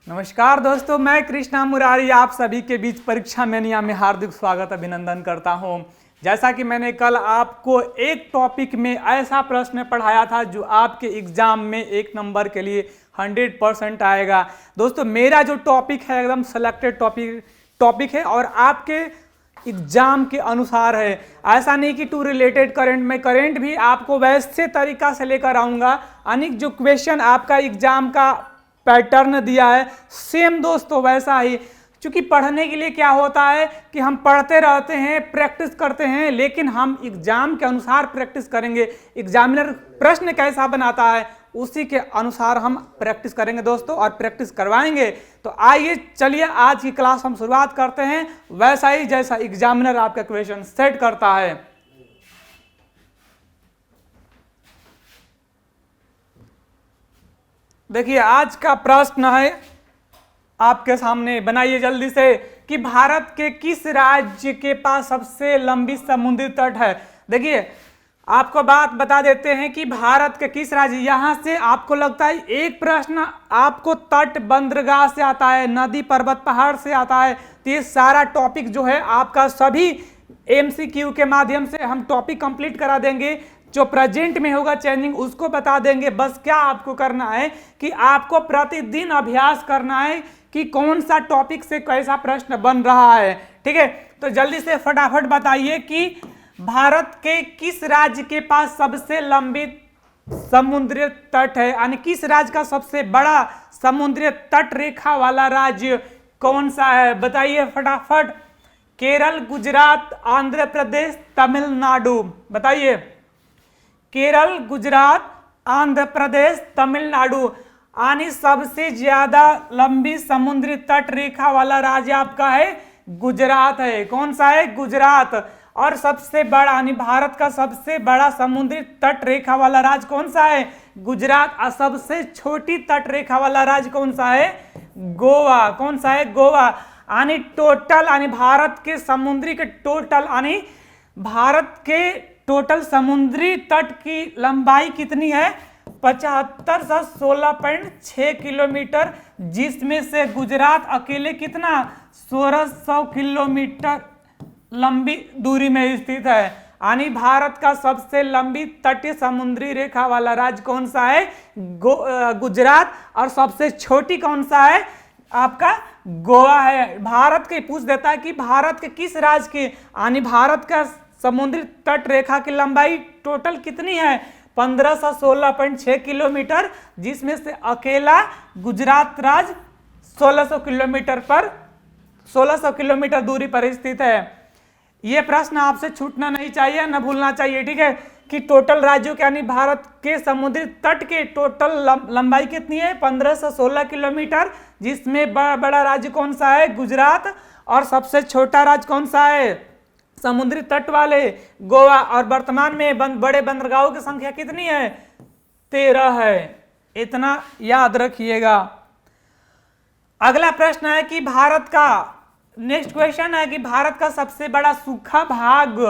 नमस्कार दोस्तों, मैं कृष्णा मुरारी आप सभी के बीच परीक्षा मेनिया में हार्दिक स्वागत अभिनंदन करता हूं। जैसा कि मैंने कल आपको एक टॉपिक में ऐसा प्रश्न पढ़ाया था जो आपके एग्जाम में 1 नंबर के लिए 100% आएगा। दोस्तों, मेरा जो टॉपिक है एकदम सेलेक्टेड टॉपिक है और आपके एग्जाम के अनुसार है। ऐसा नहीं कि टू रिलेटेड करंट में करंट भी आपको वैसे तरीका से लेकर आऊँगा। अनेक जो क्वेश्चन आपका एग्जाम का पैटर्न दिया है सेम दोस्तों वैसा ही। क्योंकि पढ़ने के लिए क्या होता है कि हम पढ़ते रहते हैं, प्रैक्टिस करते हैं, लेकिन हम एग्जाम के अनुसार प्रैक्टिस करेंगे। एग्जामिनर प्रश्न कैसा बनाता है उसी के अनुसार हम प्रैक्टिस करेंगे दोस्तों, और प्रैक्टिस करवाएंगे। तो आइए चलिए आज की क्लास हम शुरुआत करते हैं वैसा ही जैसा एग्जामिनर आपका क्वेश्चन सेट करता है। देखिए, आज का प्रश्न है आपके सामने, बनाइए जल्दी से, कि भारत के किस राज्य के पास सबसे लंबी समुद्री तट है। देखिए, आपको बात बता देते हैं कि भारत के किस राज्य, यहां से आपको लगता है एक प्रश्न आपको तट बंदरगाह से आता है, नदी पर्वत पहाड़ से आता है। तो ये सारा टॉपिक जो है आपका सभी एमसीक्यू के माध्यम से हम टॉपिक कंप्लीट करा देंगे। जो प्रेजेंट में होगा चेंजिंग उसको बता देंगे। बस क्या आपको करना है कि आपको प्रतिदिन अभ्यास करना है कि कौन सा टॉपिक से कैसा प्रश्न बन रहा है। ठीक है, तो जल्दी से फटाफट बताइए कि भारत के किस राज्य के पास सबसे लंबी समुद्री तट है, यानी किस राज्य का सबसे बड़ा समुद्री तट रेखा वाला राज्य कौन सा है, बताइए फटाफट। केरल, गुजरात, आंध्र प्रदेश, तमिलनाडु, बताइए। केरल, गुजरात, आंध्र प्रदेश, तमिलनाडु। यानी सबसे ज्यादा लंबी समुद्री तट रेखा वाला राज्य आपका है गुजरात है। कौन सा है? गुजरात। और सबसे बड़ा यानी भारत का सबसे बड़ा समुद्री तट रेखा वाला राज्य कौन सा है? गुजरात। और सबसे छोटी तट रेखा वाला राज्य कौन सा है? गोवा। कौन सा है? गोवा। यानी टोटल यानी भारत के समुद्री के टोटल यानी भारत के टोटल समुद्री तट की लंबाई कितनी है? 7516.6 किलोमीटर, जिसमें से गुजरात अकेले कितना 1600 किलोमीटर लंबी दूरी में स्थित है। यानी भारत का सबसे लंबी तटीय समुद्री रेखा वाला राज्य कौन सा है? गुजरात। और सबसे छोटी कौन सा है? आपका गोवा है। भारत के पूछ देता है कि भारत के किस राज्य की यानी भारत का समुद्री तट रेखा की लंबाई टोटल कितनी है? 1516.6 किलोमीटर, जिसमें से अकेला गुजरात राज्य 1600 किलोमीटर दूरी पर स्थित है। यह प्रश्न आपसे छूटना नहीं चाहिए, न भूलना चाहिए। ठीक है, कि टोटल राज्यों के यानी भारत के समुद्री तट के टोटल लंबाई कितनी है? 1516 किलोमीटर, जिसमें बड़ा राज्य कौन सा है? गुजरात। और सबसे छोटा राज्य कौन सा है? समुद्री तट वाले गोवा। और वर्तमान में बड़े बंदरगाहों की संख्या कितनी है? 13 है। इतना याद रखिएगा। अगला प्रश्न है कि भारत का नेक्स्ट क्वेश्चन है कि भारत का सबसे बड़ा सूखा भाग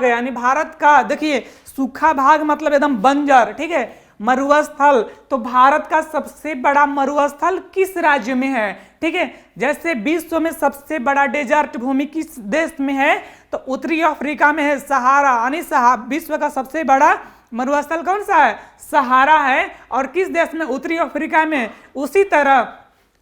है, यानी भारत का, देखिए सूखा भाग मतलब एकदम बंजर, ठीक है, मरुस्थल। तो भारत का सबसे बड़ा मरुस्थल किस राज्य में है? ठीक है, जैसे विश्व में सबसे बड़ा डेजर्ट भूमि किस देश में है? तो उत्तरी अफ्रीका में है, सहारा। यानी विश्व का सबसे बड़ा मरुस्थल कौन सा है? सहारा है। और किस देश में? उत्तरी अफ्रीका में। उसी तरह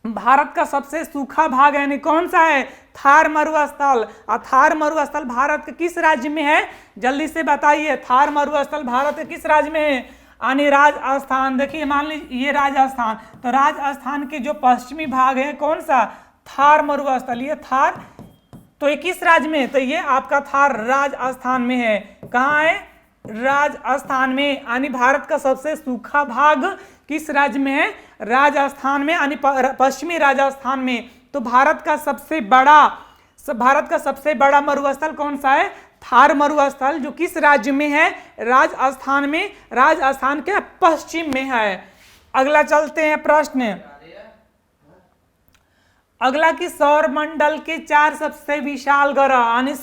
भारत का सबसे सूखा भाग यानी कौन सा है? थार मरुस्थल। और थार मरुस्थल भारत के किस राज्य में है? जल्दी से बताइए, थार मरुस्थल भारत के किस राज्य में है? यानी राजस्थान। देखिए, मान लीजिए ये राजस्थान, तो राजस्थान के जो पश्चिमी भाग है कौन सा? थार मरुस्थल। ये थार, तो ये किस राज्य में? तो ये आपका थार राजस्थान में है। कहाँ है? राजस्थान में। यानी भारत का सबसे सूखा भाग किस राज्य में है? राजस्थान में, यानी पश्चिमी राजस्थान में। तो भारत का सबसे बड़ा मरुस्थल कौन सा है? थार मरुस्थल, जो किस राज्य में है? राजस्थान में। राजस्थान के पश्चिम में है। अगला चलते हैं प्रश्न। अगला कि सौरमंडल के 4 सबसे विशाल ग्रह, यानी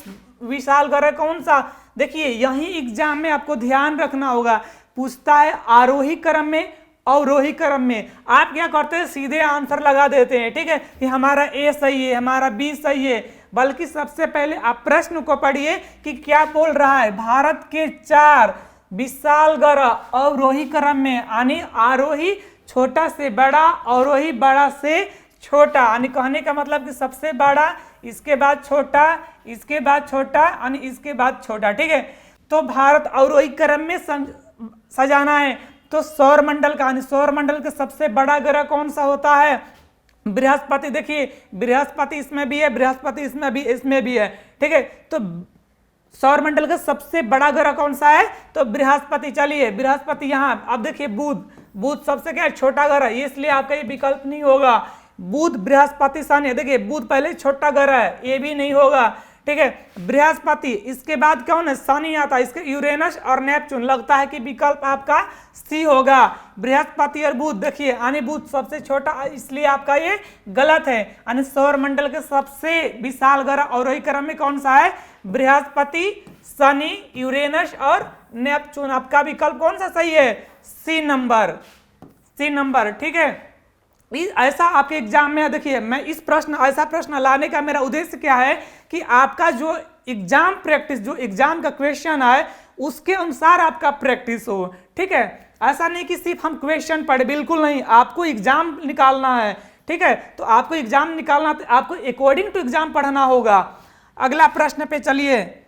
विशाल ग्रह कौन सा? देखिए, यही एग्जाम में आपको ध्यान रखना होगा। पूछता है आरोही क्रम में, अवरोही क्रम में। आप क्या करते हैं, सीधे आंसर लगा देते हैं, ठीक है, कि हमारा ए सही है, हमारा बी सही है। बल्कि सबसे पहले आप प्रश्न को पढ़िए कि क्या बोल रहा है। भारत के 4 विशाल ग्रह अवरोही क्रम में, यानी आरोही छोटा से बड़ा, अवरोही बड़ा से छोटा, यानी कहने का मतलब कि सबसे बड़ा, इसके बाद छोटा, इसके बाद छोटा, यानी इसके बाद छोटा, ठीक है। तो भारत अवरोही क्रम में सजाना है। तो सौरमंडल का, यानी सौरमंडल का सबसे बड़ा ग्रह कौन सा होता है, बृहस्पति। देखिए बृहस्पति इसमें भी है, बृहस्पति इसमें भी है, ठीक है। तो सौरमंडल का सबसे बड़ा ग्रह कौन सा है, तो बृहस्पति। चलिए बृहस्पति यहाँ, अब देखिए बुध सबसे क्या है, छोटा ग्रह, इसलिए आपका ये विकल्प नहीं होगा। बुध, बृहस्पति, शनि, देखिए बुध पहले छोटा ग्रह है, ये भी नहीं होगा, ठीक है। बृहस्पति, इसके बाद कौन है, शनि आता है, इसके यूरेनस और नेपच्यून। लगता है कि विकल्प आपका सी होगा, बृहस्पति और बुध। देखिए यानी बुध सबसे छोटा, इसलिए आपका ये गलत है। यानी सौरमंडल के सबसे विशाल ग्रह अवरोही क्रम में कौन सा है, बृहस्पति, शनि, यूरेनस और नेपच्यून। आपका विकल्प कौन सा सही है, सी नंबर, ठीक है। ऐसा आपके एग्जाम में, देखिए मैं ऐसा प्रश्न लाने का मेरा उद्देश्य क्या है कि आपका जो एग्जाम प्रैक्टिस, जो एग्जाम का क्वेश्चन है उसके अनुसार आपका प्रैक्टिस हो, ठीक है। ऐसा नहीं कि सिर्फ हम क्वेश्चन पढ़े, बिल्कुल नहीं, आपको एग्जाम निकालना है, ठीक है। तो आपको एग्जाम निकालना, तो आपको अकॉर्डिंग टू एग्जाम पढ़ना होगा। अगला प्रश्न पे चलिए।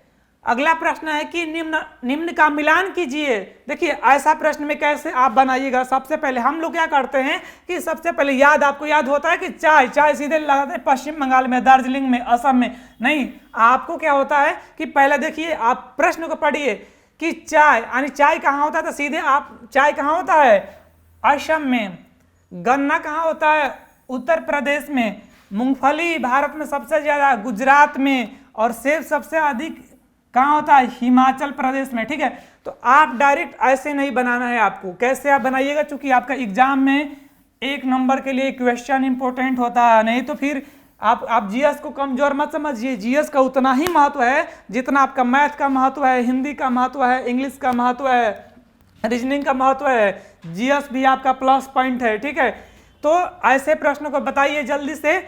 अगला प्रश्न है कि निम्न का मिलान कीजिए। देखिए ऐसा प्रश्न में कैसे आप बनाइएगा। सबसे पहले हम लोग क्या करते हैं कि सबसे पहले आपको याद होता है कि चाय सीधे लगाते हैं पश्चिम बंगाल में, दार्जिलिंग में, असम में। नहीं, आपको क्या होता है कि पहले देखिए आप प्रश्न को पढ़िए कि चाय, यानी चाय कहाँ होता है, तो सीधे आप चाय कहाँ होता है, असम में। गन्ना कहाँ होता है, उत्तर प्रदेश में। मूंगफली भारत में सबसे ज्यादा गुजरात में, और सेब सबसे अधिक कहाँ होता है, हिमाचल प्रदेश में, ठीक है। तो आप डायरेक्ट ऐसे नहीं बनाना है आपको। कैसे आप बनाइएगा, चूंकि आपका एग्जाम में 1 नंबर के लिए क्वेश्चन इंपॉर्टेंट होता है, नहीं तो फिर आप जीएस को कमजोर मत समझिए। जीएस का उतना ही महत्व है जितना आपका मैथ का महत्व है, हिंदी का महत्व है, इंग्लिश का महत्व है, रीजनिंग का महत्व है। जीएस भी आपका प्लस पॉइंट है, ठीक है। तो ऐसे प्रश्नों को बताइए जल्दी से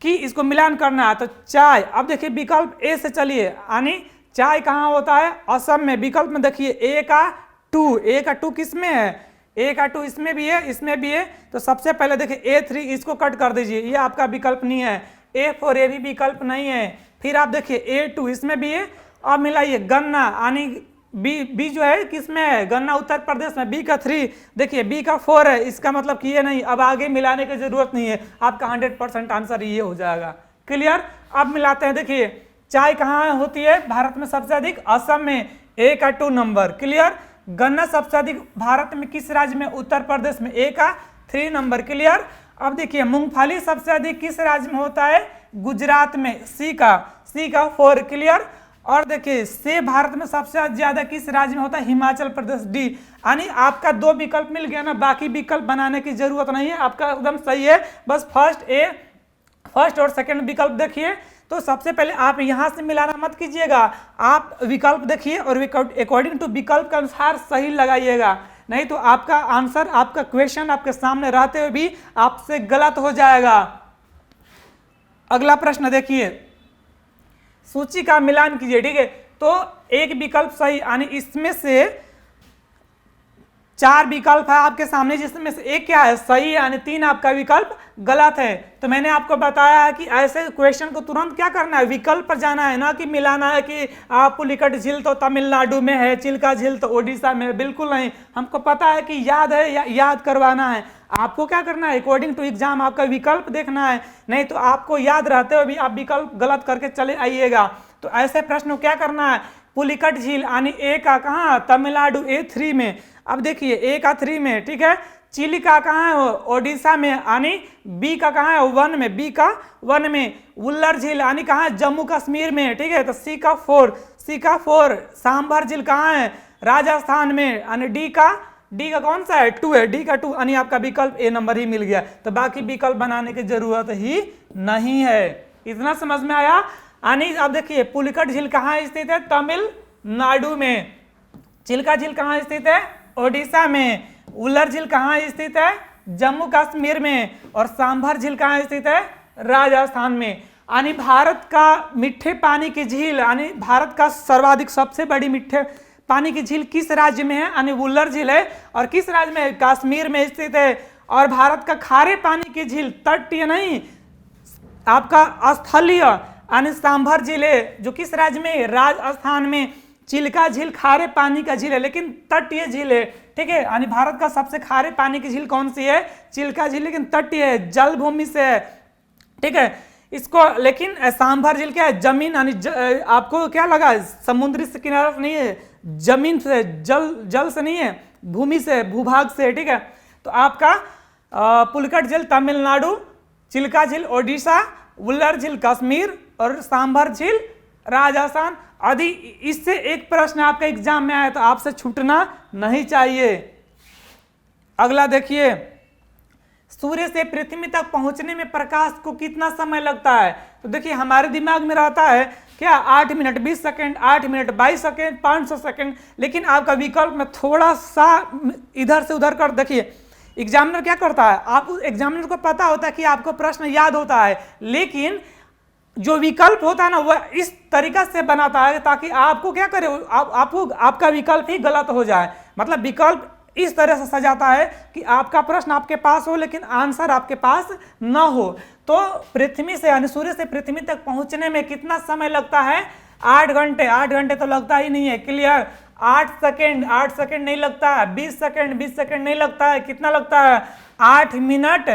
कि इसको मिलान करना है। तो चाय, अब देखिए विकल्प ए से चलिए, यानी चाय कहाँ होता है, असम में। विकल्प में देखिए ए का टू किस में है, ए का 2 इसमें भी है, इसमें भी है। तो सबसे पहले देखिए A3, इसको कट कर दीजिए, ये आपका विकल्प नहीं है। A4 ये भी विकल्प नहीं है। फिर आप देखिए A2 इसमें भी है। अब मिलाइए गन्ना, यानी बी जो है किसमें है, गन्ना उत्तर प्रदेश में। B का 3, देखिए B का 4 है, इसका मतलब कि ये नहीं। अब आगे मिलाने की जरूरत नहीं है, आपका 100% आंसर ये हो जाएगा। क्लियर। अब मिलाते हैं। देखिए चाय कहाँ होती है भारत में सबसे अधिक, असम में, A का 2 नंबर। क्लियर। गन्ना सबसे अधिक भारत में किस राज्य में, उत्तर प्रदेश में, A का 3 नंबर। क्लियर। अब देखिए मूंगफली सबसे अधिक किस राज्य में होता है, गुजरात में, C का 4। क्लियर। और देखिए सेब भारत में सबसे ज्यादा किस राज्य में होता है, हिमाचल प्रदेश, D। यानी आपका 2 विकल्प मिल गया ना, बाकी विकल्प बनाने की जरूरत नहीं है, आपका एकदम सही है। बस फर्स्ट और सेकंड विकल्प देखिए। तो सबसे पहले आप यहां से मिलाना मत कीजिएगा, आप विकल्प देखिए और अकॉर्डिंग टू विकल्प के अनुसार सही लगाइएगा, नहीं तो आपका आंसर, आपका क्वेश्चन आपके सामने रहते हुए भी आपसे गलत हो जाएगा। अगला प्रश्न देखिए, सूची का मिलान कीजिए, ठीक है। तो एक विकल्प सही, यानी इसमें से 4 विकल्प है आपके सामने, जिसमें से एक क्या है, सही, यानी 3 आपका विकल्प गलत है। तो मैंने आपको बताया है कि ऐसे क्वेश्चन को तुरंत क्या करना है, विकल्प पर जाना है, ना कि मिलाना है कि पुलिकट झील तो तमिलनाडु में है, चिल्का झील तो ओडिशा में है। बिल्कुल नहीं, हमको पता है कि याद है या याद करवाना है। आपको क्या करना है, अकॉर्डिंग टू एग्जाम आपका विकल्प देखना है, नहीं तो आपको याद रहते हुए भी आप विकल्प गलत करके चले आइएगा। तो ऐसे प्रश्न को क्या करना है, पुलिकट झील यानी ए का कहाँ, तमिलनाडु, A3 में। अब देखिए ए का 3 में, ठीक है। चिलिका कहाँ है, ओडिशा में, यानी बी का कहाँ है, 1 में, बी का 1 में। उल्लर झील यानी कहाँ है, जम्मू कश्मीर में, ठीक है। तो सी का 4। सांभर झील कहाँ है, राजस्थान में, यानी डी का कौन सा है, 2 है, डी का 2, यानी आपका विकल्प ए नंबर ही मिल गया। तो बाकी विकल्प बनाने की जरूरत ही नहीं है। इतना समझ में आया। यानी अब देखिए पुलिकट झील कहाँ स्थित है, तमिलनाडु में। चिल्का झील कहाँ स्थित है, ओडिशा में। वुलर झील कहाँ स्थित है? जम्मू कश्मीर में। और सांभर झील कहाँ स्थित है? राजस्थान में। यानी भारत का मीठे पानी की झील, यानी भारत का सर्वाधिक सबसे बड़ी मीठे पानी की झील किस राज्य में है? यानी वुलर झील है। और किस राज्य में? कश्मीर में स्थित है। और भारत का खारे पानी की झील, तटीय नहीं, आपका स्थलीय, यानी सांभर झील है, जो किस राज्य में? राजस्थान में। चिल्का झील खारे पानी का झील है, लेकिन तटीय झील है, ठीक है। यानी भारत का सबसे खारे पानी की झील कौन सी है? चिल्का झील, लेकिन तटीय है, जल भूमि से है, ठीक है। इसको, लेकिन सांभर झील क्या है? जमीन, यानी आपको क्या लगा? समुद्री से किनारा नहीं है, जमीन से, जल से नहीं है, भूमि से, भूभाग से, ठीक है। तो आपका पुलकट झील तमिलनाडु, चिल्का झील ओडिशा, वुलर झील कश्मीर और सांभर झील राजस्थान। यदि इससे एक प्रश्न आपका एग्जाम में आया तो आपसे छूटना नहीं चाहिए। अगला देखिए, सूर्य से पृथ्वी तक पहुंचने में प्रकाश को कितना समय लगता है? तो देखिए हमारे दिमाग में रहता है क्या? 8 minute 20 second, 8 minute 22 second, 500 second. लेकिन आपका विकल्प में थोड़ा सा इधर से उधर कर देखिए। एग्जामिनर क्या करता है? आप एग्जामिनर को पता होता है कि आपको प्रश्न याद होता है, लेकिन जो विकल्प होता है ना, वह इस तरीका से बनाता है ताकि आपको क्या करे, आपको आपका विकल्प ही गलत हो जाए। मतलब विकल्प इस तरह से सजाता है कि आपका प्रश्न आपके पास हो लेकिन आंसर आपके पास न हो। तो पृथ्वी से, यानी सूर्य से पृथ्वी तक पहुंचने में कितना समय लगता है? 8 घंटे। 8 घंटे तो लगता ही नहीं है, क्लियर। 8 सेकेंड, 8 सेकेंड नहीं लगता है। 20 सेकेंड, 20 सेकेंड नहीं लगता है। कितना लगता है? 8 मिनट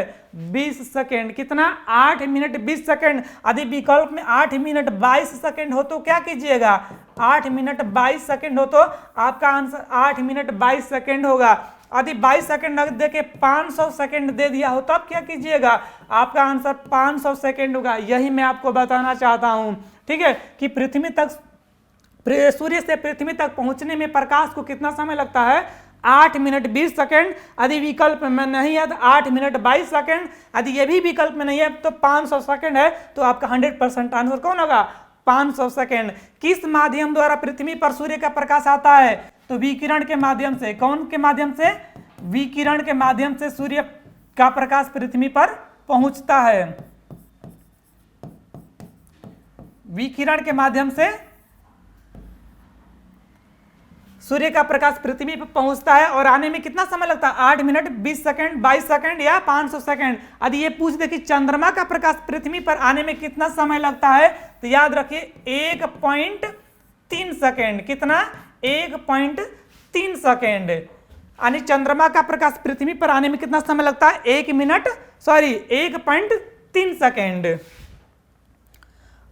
20 सेकेंड। कितना? 8 मिनट 20 सेकेंड। यदि विकल्प में 8 मिनट 22 सेकेंड हो तो क्या कीजिएगा? 8 मिनट 22 सेकेंड हो तो आपका आंसर 8 मिनट 22 सेकेंड होगा। यदि 22 सेकेंड न दे के 500 सेकेंड दे दिया हो तब क्या कीजिएगा? आपका आंसर 500 सेकेंड होगा। यही मैं आपको बताना चाहता हूं, ठीक है, कि पृथ्वी तक, सूर्य से पृथ्वी तक पहुंचने में प्रकाश को कितना समय लगता है? 8 मिनट 20 सेकेंड। यदि विकल्प में नहीं है तो 8 मिनट 22 सेकेंड। यदि ये भी विकल्प में नहीं है तो 500 सेकेंड है। तो आपका 100% आंसर कौन होगा? 500 सेकेंड। किस माध्यम द्वारा पृथ्वी पर सूर्य का प्रकाश आता है? तो विकिरण के माध्यम से। कौन के माध्यम से? विकिरण के माध्यम से सूर्य का प्रकाश पृथ्वी पर पहुंचता है। विकिरण के माध्यम से सूर्य का प्रकाश पृथ्वी पर पहुंचता है। और आने में कितना समय लगता है? 8 मिनट 20 सेकंड, 22 सेकंड या 500 सेकंड। यदि ये पूछ दे कि चंद्रमा का प्रकाश पृथ्वी पर आने में कितना समय लगता है, तो याद रखिए 1.3 सेकंड। कितना? 1.3 सेकंड। यानी चंद्रमा का प्रकाश पृथ्वी पर आने में कितना समय लगता है? 1.3 सेकंड।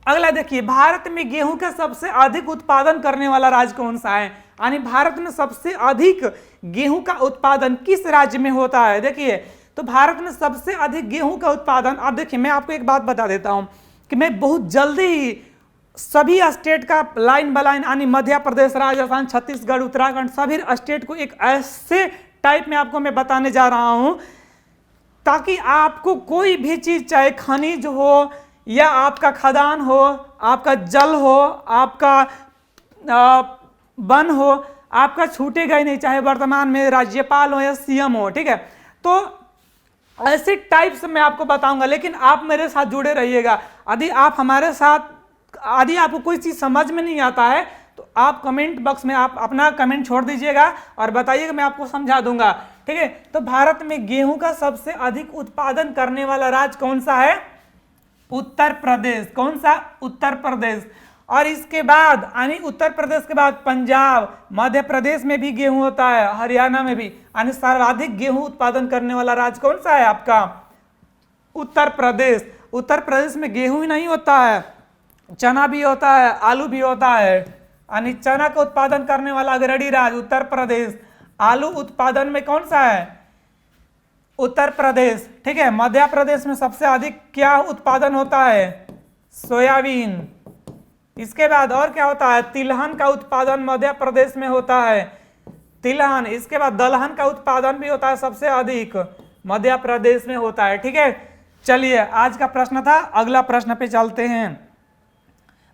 अगला देखिए, भारत में गेहूं का सबसे अधिक उत्पादन करने वाला राज्य कौन सा है? यानी भारत में सबसे अधिक गेहूं का उत्पादन किस राज्य में होता है? देखिए, तो भारत में सबसे अधिक गेहूं का उत्पादन, अब देखिए मैं आपको एक बात बता देता हूं कि मैं बहुत जल्दी ही सभी स्टेट का लाइन बाय लाइन, यानी मध्य प्रदेश, राजस्थान, छत्तीसगढ़, उत्तराखंड, सभी स्टेट को एक ऐसे टाइप में आपको मैं बताने जा रहा हूं ताकि आपको कोई भी चीज, चाहे खनिज हो या आपका खदान हो, आपका जल हो, आपका वन हो, आपका छूटेगा ही नहीं, चाहे वर्तमान में राज्यपाल हो या सीएम हो, ठीक है। तो ऐसे टाइप से मैं आपको बताऊंगा, लेकिन आप मेरे साथ जुड़े रहिएगा। यदि आप हमारे साथ, यदि आपको कोई चीज समझ में नहीं आता है तो आप कमेंट बॉक्स में आप अपना कमेंट छोड़ दीजिएगा और बताइएगा, मैं आपको समझा दूंगा, ठीक है। तो भारत में गेहूं का सबसे अधिक उत्पादन करने वाला राज्य कौन सा है? उत्तर प्रदेश। कौन सा? उत्तर प्रदेश। और इसके बाद, यानी उत्तर प्रदेश के बाद पंजाब, मध्य प्रदेश में भी गेहूं होता है, हरियाणा में भी। यानी सर्वाधिक गेहूं उत्पादन करने वाला राज्य कौन सा है आपका? उत्तर प्रदेश। उत्तर प्रदेश में गेहूं ही नहीं होता है, चना भी होता है, आलू भी होता है। यानी चना का उत्पादन करने वाला अग्रणी राज्य उत्तर प्रदेश। आलू उत्पादन में कौन सा है? उत्तर प्रदेश, ठीक है। मध्य प्रदेश में सबसे अधिक क्या उत्पादन होता है? सोयाबीन। इसके बाद और क्या होता है? तिलहन का उत्पादन मध्य प्रदेश में होता है, तिलहन। इसके बाद दलहन का उत्पादन भी होता है, सबसे अधिक मध्य प्रदेश में होता है, ठीक है। चलिए, आज का प्रश्न था, अगला प्रश्न पे चलते हैं।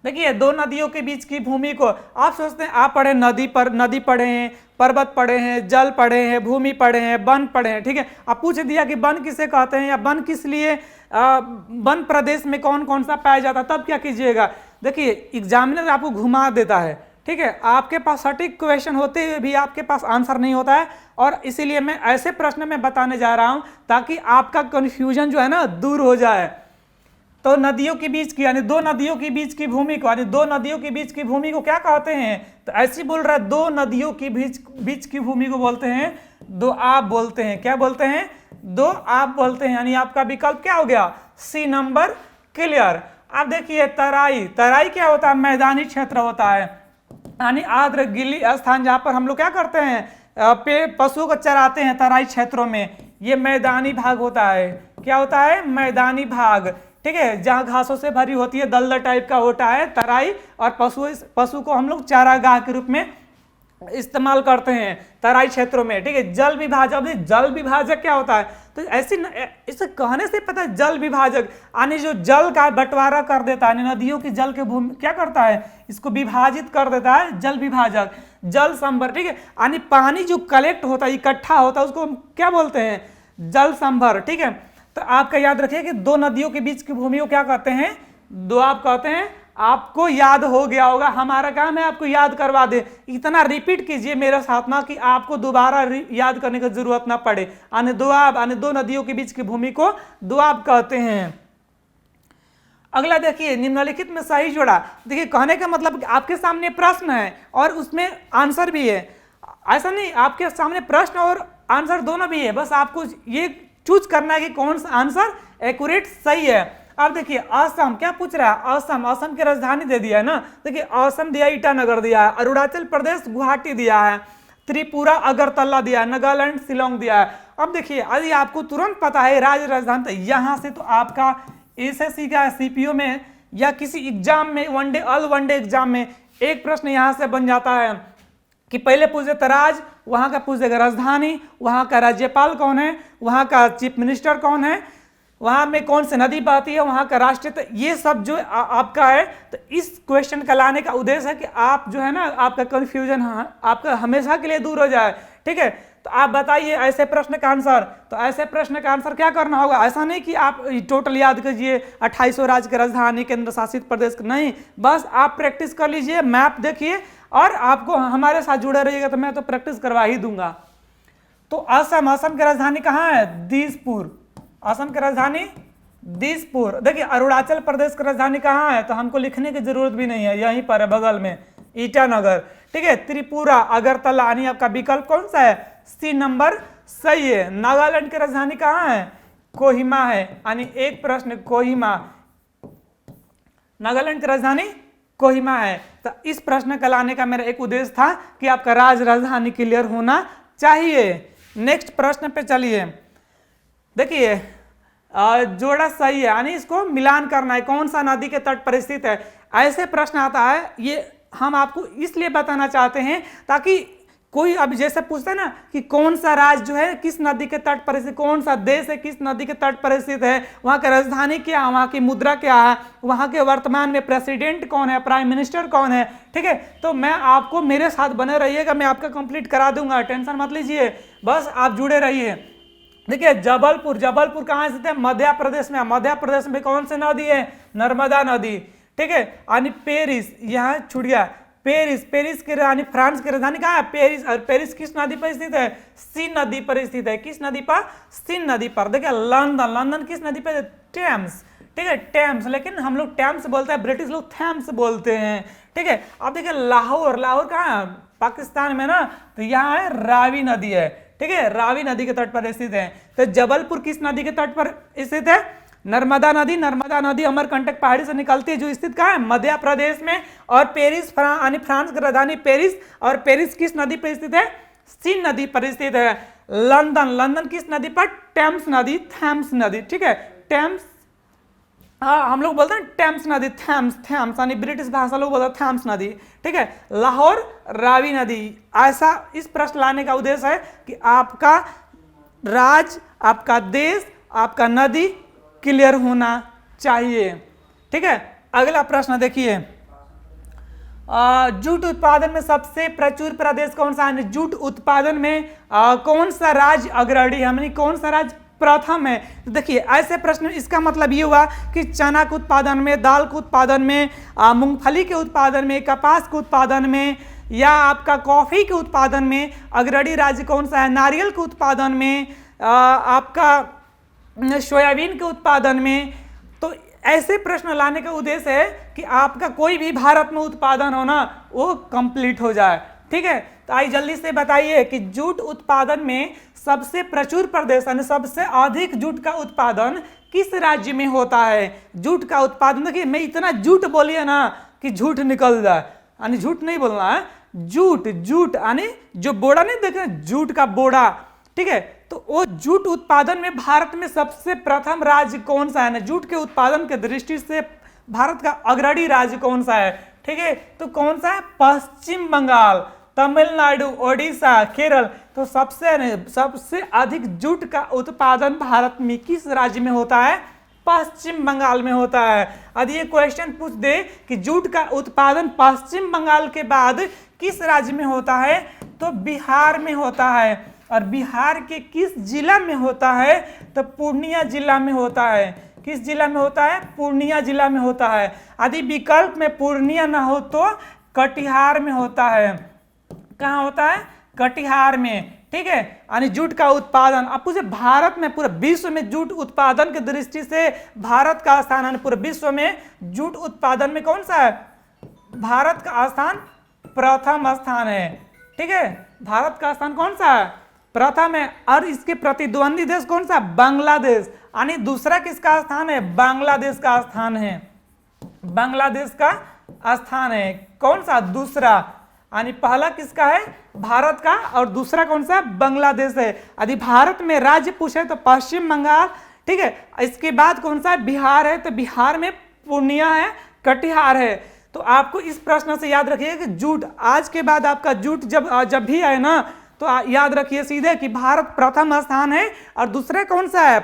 देखिए, दो नदियों के बीच की भूमि को, आप सोचते हैं आप पढ़े नदी पर, नदी पढ़े हैं, पर्वत पड़े हैं, जल पड़े हैं, भूमि पड़े हैं, वन पड़े हैं। ठीक है, अब पूछ दिया कि वन किसे कहते हैं या वन किस लिए, वन प्रदेश में कौन कौन सा पाया जाता है, तब क्या कीजिएगा। देखिए एग्जामिनर आपको घुमा देता है, ठीक है, आपके पास सटीक क्वेश्चन होते हुए भी आपके पास आंसर नहीं होता है, और इसीलिए मैं ऐसे प्रश्न में बताने जा रहा हूं ताकि आपका कंफ्यूजन जो है ना दूर हो जाए। तो नदियों के बीच की यानी दो नदियों के बीच की भूमि को, यानी दो नदियों के बीच की भूमि को क्या कहते हैं, तो ऐसे बोल रहा है दो नदियों के बीच की भूमि को बोलते हैं दोआब बोलते हैं। क्या बोलते हैं, दोआब बोलते हैं। यानी आपका विकल्प क्या हो गया, सी नंबर क्लियर। अब देखिए तराई, तराई क्या होता है, मैदानी क्षेत्र होता है, यानी आर्द्र गीली स्थान जहां पर हम लोग क्या करते हैं, पशुओं को चराते हैं तराई क्षेत्रों में, ये मैदानी भाग होता है। क्या होता है, मैदानी भाग, ठीक है, जहां घासों से भरी होती है, दलदल टाइप का होता है तराई, और पशु को हम लोग चारागाह के रूप में इस्तेमाल करते हैं तराई क्षेत्रों में। ठीक है, जल विभाजक, जल विभाजक क्या होता है, तो ऐसी इसे कहने से पता है जल विभाजक यानी जो जल का बंटवारा कर देता है, नदियों की जल के भूमि क्या करता है, इसको विभाजित कर देता है, जल विभाजक। जल संभर, ठीक है, यानी पानी जो कलेक्ट होता है, इकट्ठा होता है, उसको हम क्या बोलते हैं, जल संभर। ठीक है, तो आपका याद रखिए कि दो नदियों के बीच की भूमि को क्या कहते हैं, दोआब कहते हैं। आपको याद हो गया होगा, हमारा काम है आपको याद करवा दे। इतना रिपीट कीजिए मेरे साथ ना कि आपको दोबारा याद करने की जरूरत ना पड़े। यानी दोआब, यानी दो नदियों के बीच की भूमि को दोआब कहते हैं। अगला देखिए, निम्नलिखित में सही जोड़ा। देखिए कहने का मतलब आपके सामने प्रश्न है और उसमें आंसर भी है, ऐसा नहीं, आपके सामने प्रश्न और आंसर दोनों भी है, बस आपको ये चूज करना है कि कौन सा आंसर एक्यूरेट सही है। अब देखिए असम क्या पूछ रहा है, असम, असम की राजधानी दे दिया है ना। देखिए असम दिया है, ईटानगर दिया है, अरुणाचल प्रदेश गुवाहाटी दिया है, त्रिपुरा अगरतला दिया है, नागालैंड शिलोंग दिया है। अब देखिए यदि आपको तुरंत पता है राज्य राजधानी, तो यहाँ से तो आपका एसएससी का सीपीओ में या किसी एग्जाम में वनडे ऑल वनडे एग्जाम में एक प्रश्न यहाँ से बन जाता है कि पहले पूछ देता राज, वहाँ का पूछ देगा राजधानी, वहाँ का राज्यपाल कौन है, वहाँ का चीफ मिनिस्टर कौन है, वहाँ में कौन सी नदी बहती है, वहाँ का राष्ट्रीय, तो ये सब जो आपका है। तो इस क्वेश्चन का लाने का उद्देश्य है कि आप जो है ना, आपका कंफ्यूजन आपका हमेशा के लिए दूर हो जाए। ठीक है, तो आप बताइए ऐसे प्रश्न का आंसर। तो ऐसे प्रश्न का आंसर क्या करना होगा, ऐसा नहीं कि आप टोटल याद कीजिए 28 राज्य की राजधानी, केंद्र शासित प्रदेश, नहीं, बस आप प्रैक्टिस कर लीजिए, मैप देखिए और आपको हमारे साथ जुड़े रहिएगा, तो मैं तो प्रैक्टिस करवा ही दूंगा। तो असम, असम की राजधानी कहाँ है, दिसपुर, असम की राजधानी दिसपुर। देखिए अरुणाचल प्रदेश की राजधानी कहाँ है, तो हमको लिखने की जरूरत भी नहीं है, यहीं पर है बगल में, ईटानगर। ठीक है, त्रिपुरा अगरतला, यानी आपका विकल्प कौन सा है, सी नंबर सही है। नागालैंड की राजधानी कहाँ है, कोहिमा है, यानी एक प्रश्न कोहिमा, नागालैंड की राजधानी कोहिमा है। तो इस प्रश्न का लाने का मेरा एक उद्देश्य था कि आपका राजधानी क्लियर होना चाहिए। नेक्स्ट प्रश्न पे चलिए, देखिए जोड़ा सही है, यानी इसको मिलान करना है, कौन सा नदी के तट पर स्थित है। ऐसे प्रश्न आता है, ये हम आपको इसलिए बताना चाहते हैं ताकि कोई अब जैसे पूछता है ना कि कौन सा राज्य जो है किस नदी के तट पर स्थित, कौन सा देश है किस नदी के तट पर स्थित है, वहाँ की राजधानी क्या है, वहाँ की मुद्रा क्या है, वहाँ के वर्तमान में प्रेसिडेंट कौन है, प्राइम मिनिस्टर कौन है। ठीक है, तो मैं आपको मेरे साथ बने रहिएगा, मैं आपका कंप्लीट करा दूंगा, टेंशन मत लीजिए, बस आप जुड़े रहिए। देखिए जबलपुर, जबलपुर कहाँ स्थित है, मध्य प्रदेश में, मध्य प्रदेश में कौन सी नदी है, नर्मदा नदी। ठीक है, यानी पेरिस, यहाँ छूट गया, पेरिस, पेरिस की राजधानी, फ्रांस की राजधानी कहाँ है, पेरिस, और पेरिस किस नदी पर स्थित है, सीन नदी पर स्थित है, किस नदी पर, सीन नदी पर। देखिए लंदन, लंदन किस नदी पर, टेम्स। ठीक है, टेम्स, लेकिन हम लोग टेम्स बोलते हैं, ब्रिटिश लोग थैम्स बोलते हैं। ठीक है, अब देखिए लाहौर, लाहौर कहाँ है, पाकिस्तान में ना, तो यहाँ है रावी नदी है। ठीक है, रावी नदी के तट पर स्थित है। तो जबलपुर किस नदी के तट पर स्थित है, नर्मदा नदी, नर्मदा नदी अमरकंटक पहाड़ी से निकलती है, जो स्थित कहाँ है, मध्य प्रदेश में। और पेरिस, यानी फ्रांस की राजधानी पेरिस, और पेरिस किस नदी पर स्थित है, सीन नदी पर स्थित है। लंदन, लंदन किस नदी पर, टेम्स नदी, थैम्स नदी। ठीक है, टेम्स, हाँ हम लोग बोलते हैं टेम्स नदी, थैम्स, थैम्स, यानी ब्रिटिश भाषा लोग बोलते हैं थैम्स नदी। ठीक है, लाहौर, रावी नदी। ऐसा इस प्रश्न लाने का उद्देश्य है कि आपका राज्य, आपका देश, आपका नदी क्लियर होना चाहिए। ठीक है, अगला प्रश्न देखिए, जूट उत्पादन में सबसे प्रचुर प्रदेश कौन सा है? जूट उत्पादन में कौन सा राज्य अग्रणी है, यानी कौन सा राज्य प्रथम है? तो देखिए ऐसे प्रश्न, इसका मतलब ये हुआ कि चना के उत्पादन में, दाल के उत्पादन में, मूंगफली के उत्पादन में, कपास के उत्पादन में, या आपका कॉफी के उत्पादन में अग्रणी राज्य कौन सा है? नारियल के उत्पादन में, आपका सोयाबीन के उत्पादन में। तो ऐसे प्रश्न लाने का उद्देश्य है कि आपका कोई भी भारत में उत्पादन होना वो कंप्लीट हो जाए। ठीक है, तो आइए जल्दी से बताइए कि जूट उत्पादन में सबसे प्रचुर प्रदेश यानी सबसे अधिक जूट का उत्पादन किस राज्य में होता है? जूट का उत्पादन, देखिए मैं इतना जूट बोलिए ना कि झूठ निकल जाए, यानी झूठ नहीं बोलना है। जूट, जूट यानी जो बोड़ा नहीं देखे, जूट का बोड़ा। ठीक है, तो वो जूट उत्पादन में भारत में सबसे प्रथम राज्य कौन सा है? ना जूट के उत्पादन के दृष्टि से भारत का अग्रणी राज्य कौन सा है? ठीक है, तो कौन सा है? पश्चिम बंगाल, तमिलनाडु, ओडिशा, केरल। तो सबसे अधिक जूट का उत्पादन भारत में किस राज्य में होता है? पश्चिम बंगाल में होता है। यदि ये क्वेश्चन पूछ दे कि जूट का उत्पादन पश्चिम बंगाल के बाद किस राज्य में होता है, तो बिहार में होता है। और बिहार के किस जिला में होता है? तो पूर्णिया जिला में होता है। किस जिला में होता है? पूर्णिया जिला में होता है। यदि विकल्प में पूर्णिया ना हो तो कटिहार में होता है। कहाँ होता है? कटिहार में। ठीक है, यानी जूट का उत्पादन, अब पूछे भारत में, पूरे विश्व में जूट उत्पादन की दृष्टि से भारत का स्थान है, पूरे विश्व में जूट उत्पादन में कौन सा है? भारत का स्थान प्रथम स्थान है। ठीक है, भारत का स्थान कौन सा है? प्रथम है। और इसके प्रतिद्वंदी देश कौन सा? बांग्लादेश। यानी दूसरा किसका स्थान है? बांग्लादेश का स्थान है। बांग्लादेश का स्थान है। कौन सा? दूसरा। यानी पहला किसका है? भारत का, और दूसरा कौन सा? बांग्लादेश है। यदि भारत में राज्य पूछे तो पश्चिम बंगाल। ठीक है, इसके बाद कौन सा? बिहार है। तो बिहार में पूर्णिया है, कटिहार है। तो आपको इस प्रश्न से याद रखिए कि जूट, आज के बाद आपका जूट जब भी आए ना, तो याद रखिए सीधे कि भारत प्रथम स्थान है, और दूसरा कौन सा है?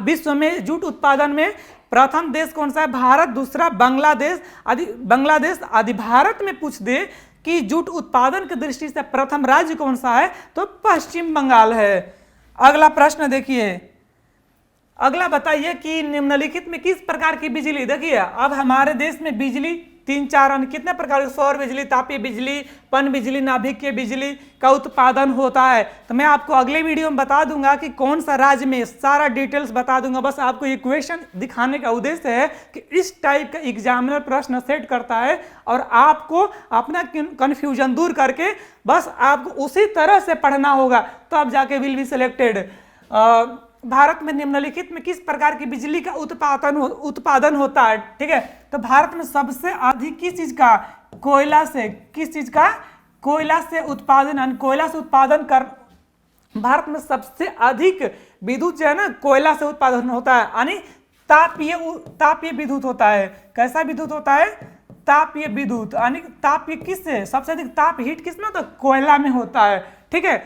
विश्व में जूट उत्पादन में प्रथम देश कौन सा है? भारत। दूसरा बांग्लादेश। आदि भारत में पूछ दे कि जूट उत्पादन की दृष्टि से प्रथम राज्य कौन सा है, तो पश्चिम बंगाल है। अगला प्रश्न देखिए, अगला बताइए कि निम्नलिखित में किस प्रकार की बिजली, देखिए अब हमारे देश में बिजली 3-4 अन्य कितने प्रकार की, सौर बिजली, तापीय बिजली, पन बिजली, नाभिकीय बिजली का उत्पादन होता है। तो मैं आपको अगले वीडियो में बता दूंगा कि कौन सा राज्य में, सारा डिटेल्स बता दूंगा। बस आपको इक्वेशन दिखाने का उद्देश्य है कि इस टाइप का एग्जामिनर प्रश्न सेट करता है और आपको अपना कन्फ्यूजन दूर करके बस आपको उसी तरह से पढ़ना होगा, तो आप जाके विल बी सिलेक्टेड। भारत में निम्नलिखित में किस प्रकार की बिजली का उत्पादन होता है? ठीक है, तो भारत में सबसे अधिक किस चीज का? कोयला से। किस चीज का? कोयला से उत्पादन, कोयला से उत्पादन कर, भारत में सबसे अधिक विद्युत जो है ना, कोयला से उत्पादन होता है, यानी तापीय विद्युत होता है। कैसा विद्युत होता है? तापीय विद्युत। यानी तापीय किससे? सबसे अधिक ताप हीट किस में? तो कोयला में होता है। ठीक है,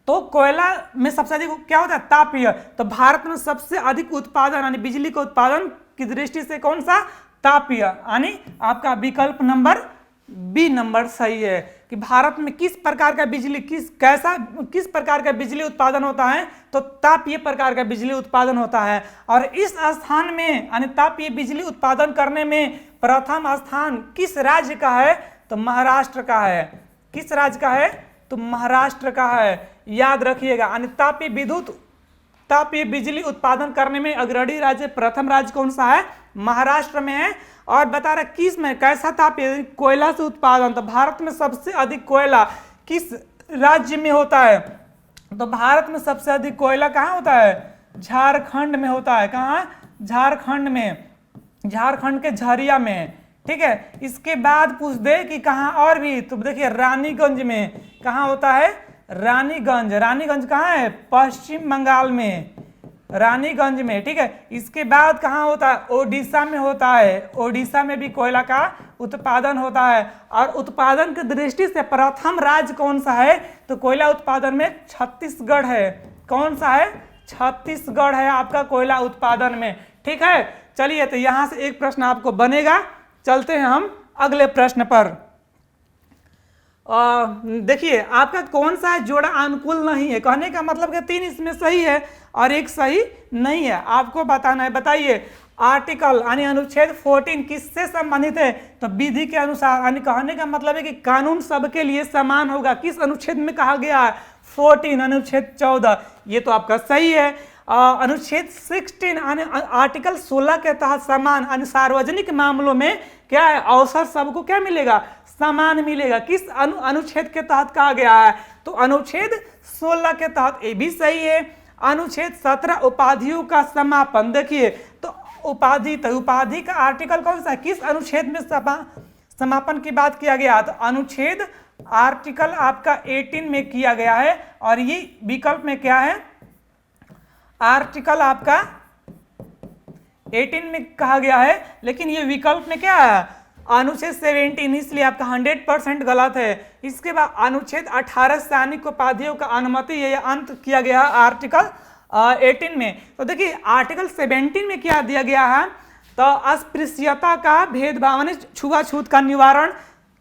तो कोयला में सबसे अधिक क्या होता है? तापीय। तो भारत में सबसे अधिक उत्पादन यानी बिजली के उत्पादन की दृष्टि से कौन सा? तापीय। यानी आपका विकल्प नंबर बी नंबर सही है कि भारत में किस प्रकार का बिजली, किस प्रकार का बिजली उत्पादन होता है, तो तापीय प्रकार का बिजली उत्पादन होता है। और इस स्थान में यानी तापीय बिजली उत्पादन करने में प्रथम स्थान किस राज्य का है? तो महाराष्ट्र का है। किस राज्य का है? तो महाराष्ट्र का है। याद रखिएगा, यानी तापीय बिजली उत्पादन करने में अग्रणी राज्य, प्रथम राज्य कौन सा है? महाराष्ट्र में है। और बता रहा किस में, कैसा तापीय? कोयला से उत्पादन। तो भारत में सबसे अधिक कोयला किस राज्य में होता है? तो भारत में सबसे अधिक कोयला कहाँ होता है? झारखंड में होता है। कहाँ? झारखंड में, झारखंड के झरिया में। ठीक है, इसके बाद पूछ दे कि कहाँ और भी, तो देखिए रानीगंज में। कहाँ होता है? रानीगंज। रानीगंज कहाँ है? पश्चिम बंगाल में, रानीगंज में। ठीक है, इसके बाद कहाँ होता है? ओडिशा में होता है। ओडिशा में भी कोयला का उत्पादन होता है। और उत्पादन की दृष्टि से प्रथम राज्य कौन सा है? तो कोयला उत्पादन में छत्तीसगढ़ है। कौन सा है? छत्तीसगढ़ है आपका कोयला उत्पादन में। ठीक है, चलिए तो यहाँ से एक प्रश्न आपको बनेगा, चलते हैं हम अगले प्रश्न पर। देखिए आपका कौन सा जोड़ा अनुकूल नहीं है, कहने का मतलब कि 3 इसमें सही है और 1 सही नहीं है, आपको बताना है। बताइए आर्टिकल यानी अनुच्छेद 14 किससे संबंधित है? तो विधि के अनुसार, यानी कहने का मतलब है कि कानून सबके लिए समान होगा। किस अनुच्छेद में कहा गया है? 14 अनुच्छेद 14, ये तो आपका सही है। अनुच्छेद 16 यानी आर्टिकल 16 के तहत समान यानी सार्वजनिक मामलों में क्या है? अवसर सबको क्या मिलेगा? समान मिलेगा। किस अनुच्छेद के तहत कहा गया है? तो अनुच्छेद 16 के तहत, ये भी सही है। अनुच्छेद 17 उपाधियों का समापन, देखिए तो उपाधि का आर्टिकल कौन सा है? किस अनुच्छेद में समापन की बात किया गया? तो अनुच्छेद आर्टिकल आपका 18 में किया गया है और ये विकल्प में क्या है? आर्टिकल आपका 18 में कहा गया है, लेकिन ये विकल्प में क्या है? अनुच्छेद 17, इसलिए आपका 100% गलत है। इसके बाद अनुच्छेद 18 सैनिक उपाधियों का अनुमति या अंत किया गया है आर्टिकल 18 में। तो देखिए आर्टिकल 17 में क्या दिया गया है? तो अस्पृश्यता का भेदभाव यानी छुआछूत का निवारण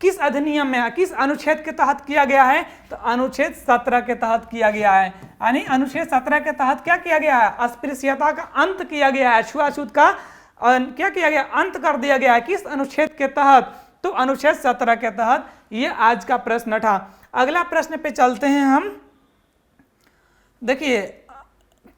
किस अधिनियम में है? किस अनुच्छेद के तहत किया गया है? तो अनुच्छेद 17 के तहत किया गया है। यानी अनुच्छेद 17 के तहत क्या किया गया है? अस्पृश्यता का अंत किया गया है, छुआछूत का क्या किया गया? अंत कर दिया गया है। किस अनुच्छेद के तहत? तो अनुच्छेद 17 के तहत। ये आज का प्रश्न था। अगला प्रश्न पे चलते हैं हम। देखिए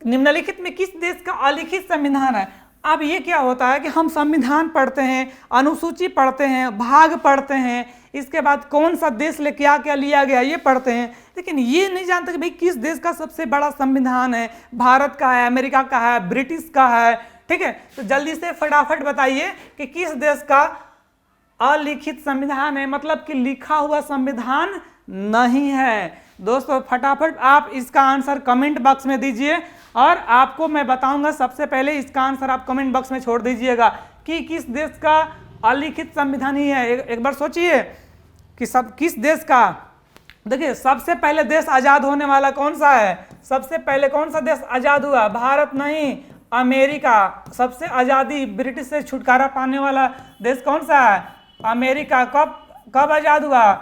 निम्नलिखित में किस देश का अलिखित संविधान है? अब ये क्या होता है कि हम संविधान पढ़ते हैं, अनुसूची पढ़ते हैं, भाग पढ़ते हैं, इसके बाद कौन सा देश ले क्या क्या लिया गया ये पढ़ते हैं, लेकिन ये नहीं जानते कि भाई किस देश का सबसे बड़ा संविधान है। भारत का है, अमेरिका का है, ब्रिटिश का है, ठीक है। तो जल्दी से फटाफट बताइए कि किस देश का अलिखित संविधान है, मतलब कि लिखा हुआ संविधान नहीं है। दोस्तों फटाफट आप इसका आंसर कमेंट बॉक्स में दीजिए और आपको मैं बताऊंगा। सबसे पहले इसका आंसर आप कमेंट बॉक्स में छोड़ दीजिएगा कि किस देश का अलिखित संविधान ही है। एक बार सोचिए कि किस देश का। देखिए सबसे पहले देश आजाद होने वाला कौन सा है? सबसे पहले कौन सा देश आजाद हुआ? भारत नहीं, अमेरिका। सबसे आजादी ब्रिटिश से छुटकारा पाने वाला देश कौन सा है? अमेरिका। कब आजाद हुआ?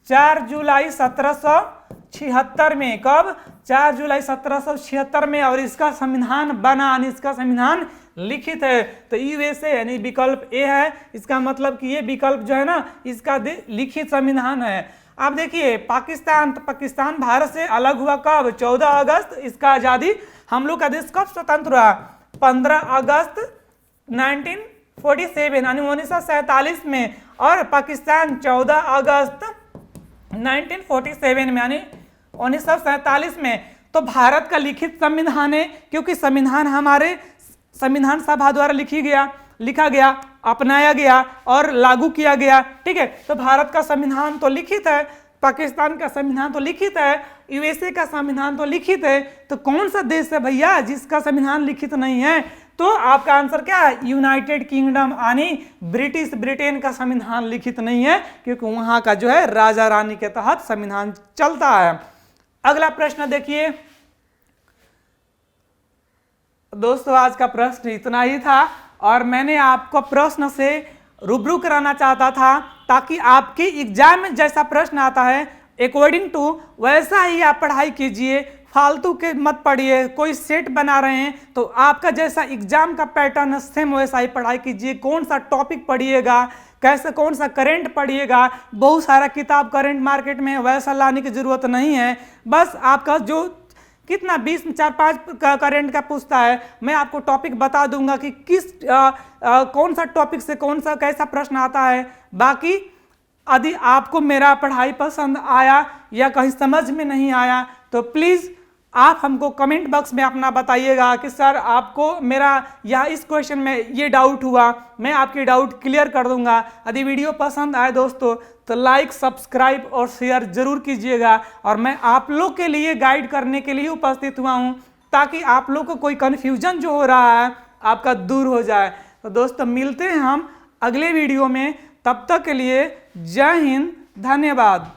4 जुलाई 1776 में। कब? 4 जुलाई 1776 में। और इसका संविधान बना, इसका संविधान लिखित है। तो यूएसए यानी विकल्प ए है। इसका मतलब कि ये विकल्प जो है ना, इसका लिखित संविधान है। अब देखिए पाकिस्तान, तो पाकिस्तान भारत से अलग हुआ कब? 14 अगस्त। इसका आज़ादी, हम लोग का देश कब स्वतंत्र हुआ? 15 अगस्त 1947 यानी 1947 में। और पाकिस्तान 14 अगस्त 1947 में यानी 1947 में। तो भारत का लिखित संविधान है, क्योंकि संविधान हमारे संविधान सभा द्वारा लिखा गया, अपनाया गया और लागू किया गया, ठीक है। तो भारत का संविधान तो लिखित है, पाकिस्तान का संविधान तो लिखित है, यूएसए का संविधान तो लिखित है। तो कौन सा देश है भैया जिसका संविधान लिखित नहीं है? तो आपका आंसर क्या है? यूनाइटेड किंगडम यानी ब्रिटेन का संविधान लिखित नहीं है, क्योंकि वहां का जो है राजा रानी के तहत संविधान चलता है। अगला प्रश्न देखिए दोस्तों, आज का प्रश्न इतना ही था और मैंने आपको प्रश्न से रूबरू कराना चाहता था, ताकि आपके एग्जाम में जैसा प्रश्न आता है अकॉर्डिंग टू वैसा ही आप पढ़ाई कीजिए, फालतू के मत पढ़िए। कोई सेट बना रहे हैं तो आपका जैसा एग्जाम का पैटर्न है सेम वैसा ही पढ़ाई कीजिए। कौन सा टॉपिक पढ़िएगा, कैसे कौन सा करंट पढ़िएगा, बहुत सारा किताब करंट मार्केट में, वैसा लाने की जरूरत नहीं है। बस आपका जो कितना 20 4-5 करंट का पूछता है, मैं आपको टॉपिक बता दूंगा कि कौन सा टॉपिक से कौन सा कैसा प्रश्न आता है। बाकी यदि आपको मेरा पढ़ाई पसंद आया या कहीं समझ में नहीं आया तो प्लीज़ आप हमको कमेंट बॉक्स में अपना बताइएगा कि सर आपको मेरा या इस क्वेश्चन में ये डाउट हुआ, मैं आपके डाउट क्लियर कर दूंगा। यदि वीडियो पसंद आए दोस्तों तो लाइक, सब्सक्राइब और शेयर जरूर कीजिएगा। और मैं आप लोग के लिए गाइड करने के लिए उपस्थित हुआ हूँ, ताकि आप लोग को कोई कन्फ्यूजन जो हो रहा है आपका दूर हो जाए। तो दोस्तों मिलते हैं हम अगले वीडियो में, तब तक के लिए जय हिंद, धन्यवाद।